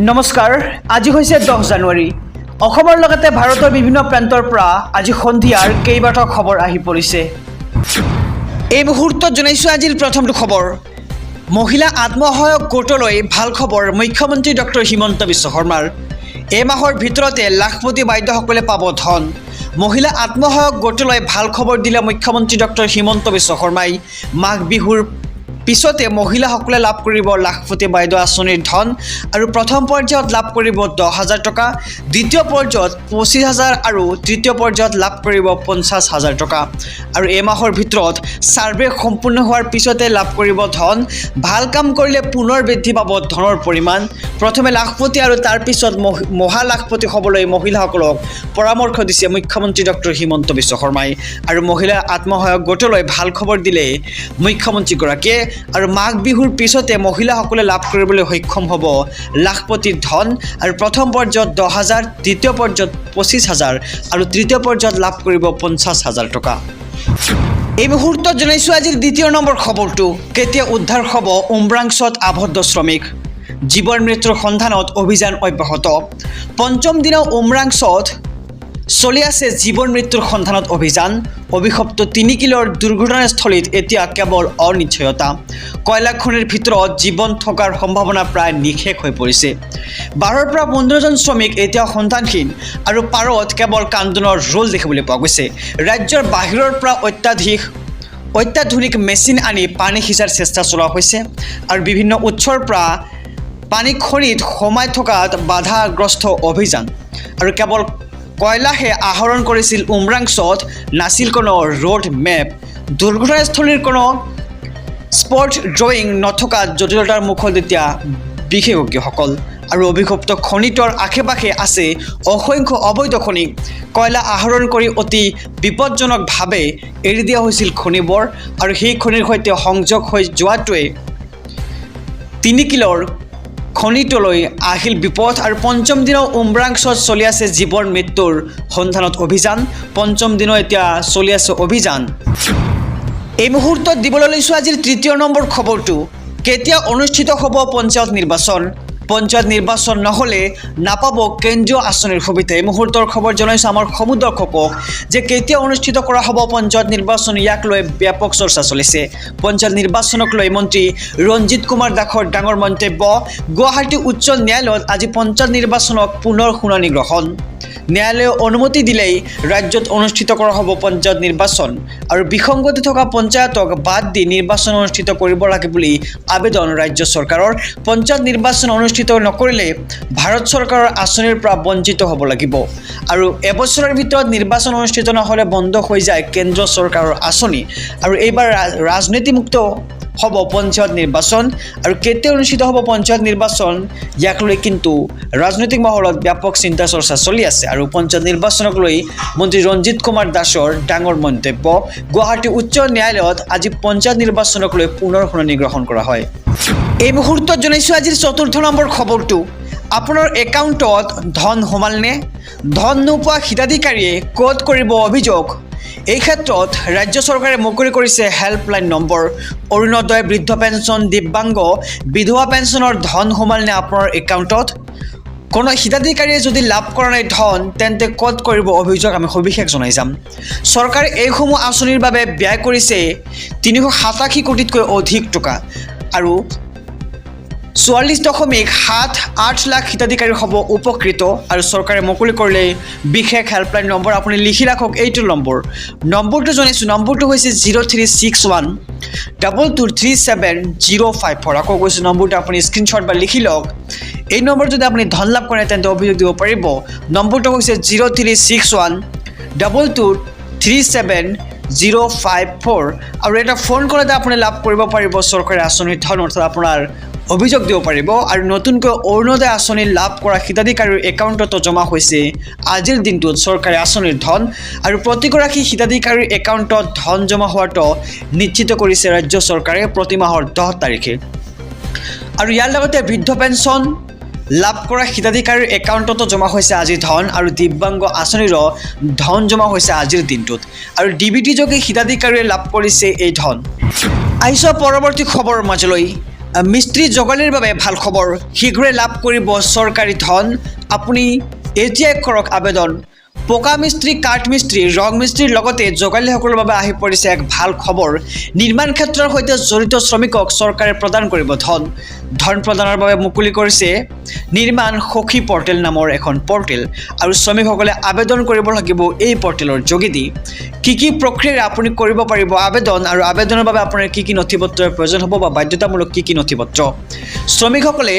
নমস্কাৰ আজি হৈছে 10 জানুৱাৰী অসমৰ লগতে ভাৰতৰ বিভিন্ন প্ৰান্তৰ পৰা আজি সন্ধিয়াৰ কেইবাটাও খবৰ আহি পৰিছে এই মুহূৰ্তত জনাইছো আজিৰ প্ৰথমটো খবৰ মহিলা আত্মসহায়ক গোটলৈ ভাল খবৰ মুখ্যমন্ত্ৰী ডক্টৰ হিমন্ত বিশ্ব শৰ্মাৰ এই মাহৰ ভিতৰতে লাখপতি বাইদেউসকলে পাব ধন মহিলা আত্মসহায়ক গোটলৈ ভাল খবৰ দিলে মুখ্যমন্ত্ৰী ডক্টৰ হিমন্ত বিশ্ব শৰ্মাই মাঘ বিহুৰ পিছতে মহিলাসকলে লাভ কৰিব লাখপতি বাইদেউ আঁচনিৰ ধন আৰু প্ৰথম পৰ্যায়ত লাভ কৰিব 10,000 টকা দ্বিতীয় পৰ্যায়ত 25,000 আৰু তৃতীয় পৰ্যায়ত লাভ কৰিব 50,000 টকা আৰু এই মাহৰ ভিতৰত সাৰ্ভে সম্পূৰ্ণ হোৱাৰ পিছতে লাভ কৰিব ধন ভাল কাম কৰিলে পুনৰ বৃদ্ধি পাব ধনৰ পৰিমাণ প্ৰথমে লাখপতি আৰু তাৰ পিছত মহা লাখপতি হ'বলৈ মহিলাসকলক পৰামৰ্শ দিছে মুখ্যমন্ত্ৰী ডক্টৰ হিমন্ত বিশ্ব শৰ্মাই আৰু মহিলা আত্মসহায়ক গোটলৈ ভাল খবৰ দিলে মুখ্যমন্ত্ৰীগৰাকীয়ে আৰু মাঘ বিহুৰ পিছতে মহিলাসকলে লাভ কৰিবলৈ সক্ষম হ'ব লাখপতিৰ ধন আৰু প্ৰথম পৰ্যায়ত 10,000 দ্বিতীয় পৰ্যায়ত 25,000 আৰু তৃতীয় পৰ্যায়ত লাভ কৰিব 50,000 টকা এই মুহূৰ্তত জনাইছো আজিৰ দ্বিতীয় নম্বৰ খবৰটো কেতিয়া উদ্ধাৰ হ'ব উমৰাংচত আবদ্ধ শ্ৰমিক জীৱন মৃত্যুৰ সন্ধানত অভিযান অব্যাহত পঞ্চম দিনা উমৰাংচত চলি আছে জীৱন মৃত্যুৰ সন্ধানত অভিযান অভিশপ্ত 3 কিলোৰ দুৰ্ঘটনাস্থলীত এতিয়া কেৱল অনিশ্চয়তা কয়লা খনিৰ ভিতৰত জীৱন থকাৰ সম্ভাৱনা প্ৰায় নিখেক হৈ পৰিছে 12ৰ পৰা 15জন শ্ৰমিক এতিয়া সন্ধানহীন আৰু পাৰত কেৱল কান্দোনৰ ৰোল দেখিবলৈ পোৱা গৈছে ৰাজ্যৰ বাহিৰৰ পৰা অত্যাধুনিক মেচিন আনি পানী সিঁচাৰ চেষ্টা চলোৱা হৈছে আৰু বিভিন্ন উৎসৰ পৰা পানী খনিত সোমাই থকাত বাধাগ্ৰস্ত অভিযান আৰু কেৱল কয়লাহে আহৰণ কৰিছিল উমৰাংচত নাছিল কোনো ৰোড মেপ দুৰ্ঘটনাস্থলীৰ কোনো স্পট ড্ৰয়িং নথকা জটিলতাৰ মুখত এতিয়া বিশেষজ্ঞসকল আৰু অভিশপ্ত খনিটোৰ আশে-পাশে আছে অসংখ্য অবৈধ খনি কয়লা আহৰণ কৰি অতি বিপদজনকভাৱে এৰি দিয়া হৈছিল খনিবোৰ আৰু সেই খনিৰ সৈতে সংযোগ হৈ যোৱাটোৱে 3 কিলোৰ খনিটোলৈ আহিল বিপদ আৰু পঞ্চম দিনৰ উমৰাংচত চলি আছে জীৱন মৃত্যুৰ সন্ধানত অভিযান পঞ্চম দিনৰ এতিয়া চলি আছে অভিযান এই মুহূৰ্তত দিবলৈ লৈছো আজিৰ তৃতীয় নম্বৰ খবৰটো কেতিয়া অনুষ্ঠিত হ'ব পঞ্চায়ত নিৰ্বাচন নহ'লে নাপাব কেন্দ্ৰীয় আঁচনিৰ সুবিধা এই মুহূৰ্তৰ খবৰ জনাইছো আমাৰ সমূহ দৰ্শকক যে কেতিয়া অনুষ্ঠিত কৰা হ'ব পঞ্চায়ত নিৰ্বাচন ইয়াক লৈ ব্যাপক চৰ্চা চলিছে পঞ্চায়ত নিৰ্বাচনক লৈ মন্ত্ৰী ৰঞ্জিত কুমাৰ দাসৰ ডাঙৰ মন্তব্য গুৱাহাটী উচ্চ ন্যায়ালয়ত আজি পঞ্চায়ত নিৰ্বাচনক পুনৰ শুনানি গ্ৰহণ ন্যায়ালয়ে অনুমতি দিলেই ৰাজ্যত অনুষ্ঠিত কৰা হ'ব পঞ্চায়ত নিৰ্বাচন আৰু বিসংগতি থকা পঞ্চায়তক বাদ দি নিৰ্বাচন অনুষ্ঠিত কৰিব লাগে বুলি আবেদন ৰাজ্য চৰকাৰৰ পঞ্চায়ত নিৰ্বাচন অনুষ্ঠিত নকৰিলে ভাৰত চৰকাৰৰ আঁচনিৰ পৰা বঞ্চিত হ'ব লাগিব আৰু এবছৰৰ ভিতৰত নিৰ্বাচন অনুষ্ঠিত নহ'লে বন্ধ হৈ যায় কেন্দ্ৰ চৰকাৰৰ আঁচনি আৰু এইবাৰ ৰাজনীতিমুক্ত হ'ব পঞ্চায়ত নিৰ্বাচন আৰু কেতিয়া অনুষ্ঠিত হ'ব পঞ্চায়ত নিৰ্বাচন ইয়াক লৈ কিন্তু ৰাজনৈতিক মহলত ব্যাপক চিন্তা চৰ্চা চলি আছে আৰু পঞ্চায়ত নিৰ্বাচনক লৈ মন্ত্ৰী ৰঞ্জিত কুমাৰ দাসৰ ডাঙৰ মন্তব্য গুৱাহাটী উচ্চ ন্যায়ালয়ত আজি পঞ্চায়ত নিৰ্বাচনক লৈ পুনৰ শুনানি গ্ৰহণ কৰা হয় এই মুহূৰ্তত জনাইছো আজিৰ চতুৰ্থ নম্বৰ খবৰটো আপোনাৰ একাউণ্টত ধন সোমালনে ধন নোপোৱা হিতাধিকাৰীয়ে ক'ত কৰিব অভিযোগ এই ক্ষেত্ৰত ৰাজ্য চৰকাৰে মুকলি কৰিছে হেল্পলাইন নম্বৰ অৰুণোদয় বৃদ্ধ পেঞ্চন দিব্যাংগ বিধৱা পেঞ্চনৰ ধন সোমালনে আপোনাৰ একাউণ্টত কোনো হিতাধিকাৰীয়ে যদি লাভ কৰা নাই ধন তেন্তে ক'ত কৰিব অভিযোগ আমি সবিশেষ জনাই যাম চৰকাৰে এইসমূহ আঁচনিৰ বাবে ব্যয় কৰিছে 387 কোটিতকৈ অধিক টকা আৰু 44.78 লাখ হিতাধিকাৰী হ'ব উপকৃত আৰু চৰকাৰে মুকলি কৰিলে বিশেষ হেল্পলাইন নম্বৰ আপুনি লিখি ৰাখক এইটো নম্বৰটো জনাইছোঁ নম্বৰটো হৈছে 0361 2237 আকৌ কৈছোঁ নম্বৰটো আপুনি স্ক্ৰীনশ্বট বা লিখি লওক এই নম্বৰ যদি আপুনি ধন লাভ কৰে তেন্তে অভিযোগ দিব পাৰিব নম্বৰটো হৈছে 0361 2237 আৰু এটা ফোন কলতে আপুনি লাভ কৰিব পাৰিব চৰকাৰী আঁচনিৰ ধন অৰ্থাৎ আপোনাৰ অভিযোগ দিব পাৰিব আৰু নতুনকৈ অৰুণোদয় আঁচনি লাভ কৰা হিতাধিকাৰীৰ একাউণ্টতো জমা হৈছে আজিৰ দিনটোত চৰকাৰী আঁচনিৰ ধন আৰু প্ৰতিগৰাকী হিতাধিকাৰীৰ একাউণ্টত ধন জমা হোৱাটো নিশ্চিত কৰিছে ৰাজ্য চৰকাৰে প্ৰতি মাহৰ 10 তাৰিখে আৰু ইয়াৰ লগতে বৃদ্ধ পেঞ্চন লাভ কৰা হিতাধিকাৰীৰ একাউণ্টতো জমা হৈছে আজি ধন আৰু দিব্যাংগ আঁচনিৰো ধন জমা হৈছে আজিৰ দিনটোত আৰু ডিবিটি যোগে হিতাধিকাৰীয়ে লাভ কৰিছে এই ধন আহিছে পৰৱৰ্তী খবৰ মাজলৈ মিস্ত্ৰী জগালিৰ বাবে ভাল খবৰ শীঘ্ৰে লাভ কৰিব চৰকাৰী ধন আপুনি এতিয়াই কৰক আবেদন পকা মিস্ত্ৰী কাঠ মিস্ত্ৰী ৰং মিস্ত্ৰীৰ লগতে জগালীসকলৰ বাবে আহি পৰিছে এক ভাল খবৰ নিৰ্মাণ ক্ষেত্ৰৰ সৈতে জড়িত শ্ৰমিকক চৰকাৰে প্ৰদান কৰিব ধন প্ৰদানৰ বাবে মুকলি কৰিছে নিৰ্মাণ সখী পৰ্টেল নামৰ এখন পৰ্টেল আৰু শ্ৰমিকসকলে আবেদন কৰিব লাগিব এই পৰ্টেলৰ যোগেদি কি প্ৰক্ৰিয়াৰে আপুনি কৰিব পাৰিব আবেদন আৰু আবেদনৰ বাবে আপোনাৰ কি নথিপত্ৰৰ প্ৰয়োজন হ'ব বা বাধ্যতামূলক কি নথিপত্ৰ শ্ৰমিকসকলে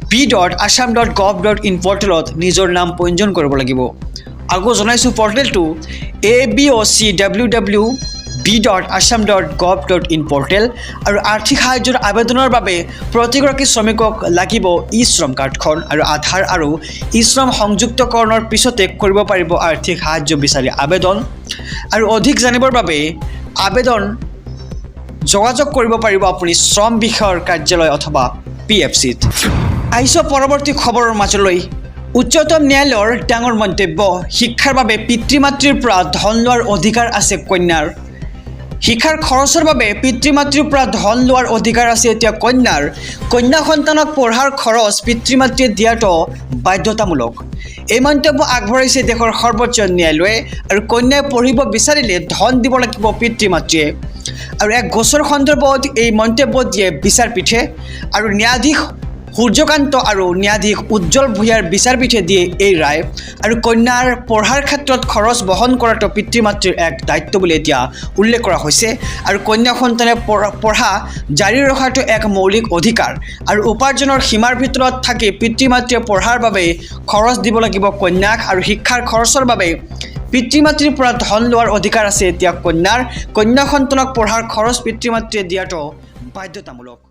abocwww.assam.gov.in পৰ্টেলত নিজৰ নাম পঞ্জীয়ন কৰিব লাগিব আকৌ জনাইছো পৰ্টেলটো abocwww.assam.gov.in পৰ্টেল আৰু আৰ্থিক সাহায্যৰ আবেদনৰ বাবে প্ৰতিগৰাকী শ্ৰমিকক লাগিব ই-শ্ৰম কাৰ্ডখন আৰু আধাৰ আৰু ই-শ্ৰম সংযুক্তকৰণৰ পিছতে কৰিব পাৰিব আৰ্থিক সাহায্য বিচাৰি আবেদন আৰু অধিক জানিবৰ বাবে আবেদন যোগাযোগ কৰিব পাৰিব আপুনি শ্ৰম বিষয়ৰ কাৰ্যালয় অথবা PFCত আহিছো পৰৱৰ্তী খবৰৰ মাজলৈ উচ্চতম ন্যায়ালয়ৰ ডাঙৰ মন্তব্য শিক্ষাৰ বাবে পিতৃ মাতৃৰ পৰা ধন লোৱাৰ অধিকাৰ আছে কন্যাৰ শিক্ষাৰ খৰচৰ বাবে পিতৃ মাতৃৰ পৰা ধন লোৱাৰ অধিকাৰ আছে এতিয়া কন্যা সন্তানক পঢ়াৰ খৰচ পিতৃ মাতৃয়ে দিয়াটো বাধ্যতামূলক এই মন্তব্য আগবঢ়াইছে দেশৰ সৰ্বোচ্চ ন্যায়ালয়ে আৰু কন্যাই পঢ়িব বিচাৰিলে ধন দিব লাগিব পিতৃ মাতৃয়ে আৰু এক গোচৰ সন্দৰ্ভত এই মন্তব্য দিয়ে বিচাৰপীঠে আৰু ন্যায়াধীশ সূৰ্যকান্ত আৰু ন্যায়াধীশ উজ্জ্বল ভূঞাৰ বিচাৰপীঠে দিয়ে এই ৰায় আৰু কন্যাৰ পঢ়াৰ ক্ষেত্ৰত খৰচ বহন কৰাটো পিতৃ মাতৃৰ এক দায়িত্ব বুলি এতিয়া উল্লেখ কৰা হৈছে আৰু কন্যা সন্তানে পঢ়া জাৰি ৰখাটো এক মৌলিক অধিকাৰ আৰু উপাৰ্জনৰ সীমাৰ ভিতৰত থাকি পিতৃ মাতৃয়ে পঢ়াৰ বাবে খৰচ দিব লাগিব কন্যাক আৰু শিক্ষাৰ খৰচৰ বাবে পিতৃ মাতৃৰ পৰা ধন লোৱাৰ অধিকাৰ আছে এতিয়া কন্যা সন্তানক পঢ়াৰ খৰচ পিতৃ মাতৃয়ে দিয়াটো বাধ্যতামূলক